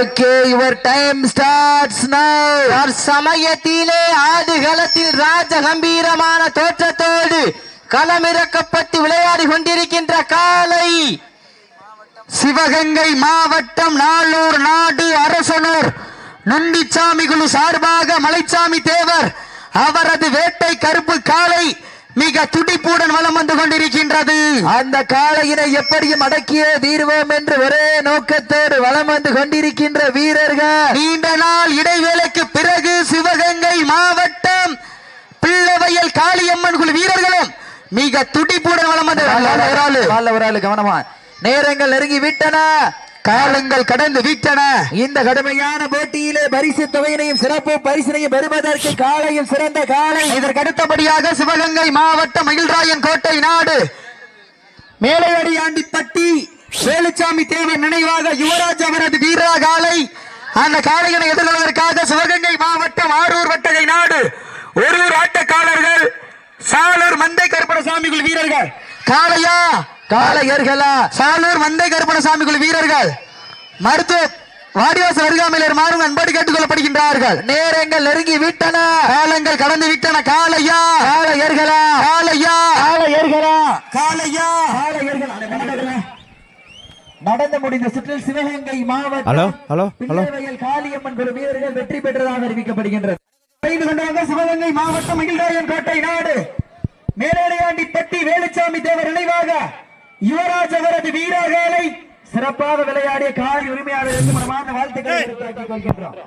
Okay, your time starts now. சமயத்திலே ஆடுகளத்தில் ராஜ கம்பீரமான தோற்றத்தோடு களமிறக்கப்பட்டு விளையாடி கொண்டிருக்கின்ற காலை சிவகங்கை மாவட்டம் நாளூர் நாடு அரசனூர் நுண்டிச்சாமி குழு சார்பாக மலைச்சாமி தேவர் அவரது வேட்டை கருப்பு காளை மிக துடிப்புடன் வலம் வந்து கொண்டிருக்கின்றது. அந்த காளையினை எப்படியும் அடக்கியே தீர்வோம் என்று ஒரே நோக்கத்தோடு வலம் வந்து கொண்டிருக்கின்ற வீரர்கள் நீண்ட நாள் இடைவேளைக்கு பிறகு சிவகங்கை மாவட்டம் பிள்ளவயல் காளியம்மன் குழு வீரர்களும் மிக துடிப்புடன் வலம் வந்து கவனமா நேரங்கள் நெருங்கி விட்டன, காலங்கள் கடந்து விட்டன. இந்த கடுமையான போட்டியிலே பரிசு தொகையினையும் சிறப்பு பரிசினையும் பெறுவதற்கு காலையும் சிறந்த காலை. இதற்கு அடுத்தபடியாக சிவகங்கை மாவட்டம் மகிழ்ராயன் கோட்டை நாடு மேலையடியாண்டிப்பட்டி வேலுச்சாமி தேவர் நினைவாக யுவராஜ் அவரது வீரா காலை. அந்த காளையினை எதிர்கொள்வதற்காக சிவகங்கை மாவட்டம் ஆரூர் வட்டகை நாடு ஒரூர் ஆட்டக்காரர்கள் சாலூர் மந்தை கருப்பணசாமி வீரர்கள் காளையா காளையர்களா சாலூர் மந்தை கருப்பணசாமி குழு வீரர்கள் மருத்துவ வாடிவாசல் அருகாமையில் மாறும் அன்போடு கேட்டுக் கொள்ளப்படுகின்றார்கள். நேரங்கள் நெருங்கி விட்டன, காலங்கள் கடந்து விட்டன. காளையா காளையர்களா காளையா காளையர்களா காளையா காளையர்களா. நடந்து முடிந்த சுற்றில் சிவகங்கை மாவட்டம் காளியம்மன் குழு வீரர்கள் வெற்றி பெற்றதாக அறிவிக்கப்படுகின்றது. சிவகங்கை மாவட்டம் மகிழ்ராயன் கோட்டை நாடு மேலடையாண்டிப்பட்டி வேலுச்சாமி தேவர் நினைவாக யுவராஜ் அவரது வீரர்களை சிறப்பாக விளையாடிய காலை உரிமையாளருக்கு மனமார்ந்த வாழ்த்துக்களை தெரிவித்துக் கொள்கின்றோம்.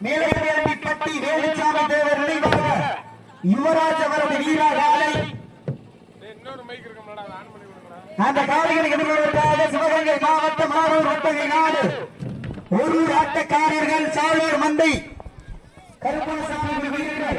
மேலப்பட்டி வேலுச்சாமி தேவர் நினைவாக யுவராஜ் அவரது வீரர்களை அந்த காலைகளை எதிர்கொள்வதற்காக சிவகங்கை மாவட்டம் ஆரூர் வட்டகை நாடு ஒரு ஆட்டக்காரர்கள் சாலூர் மந்தை கருப்பணசாமி வீரர்கள்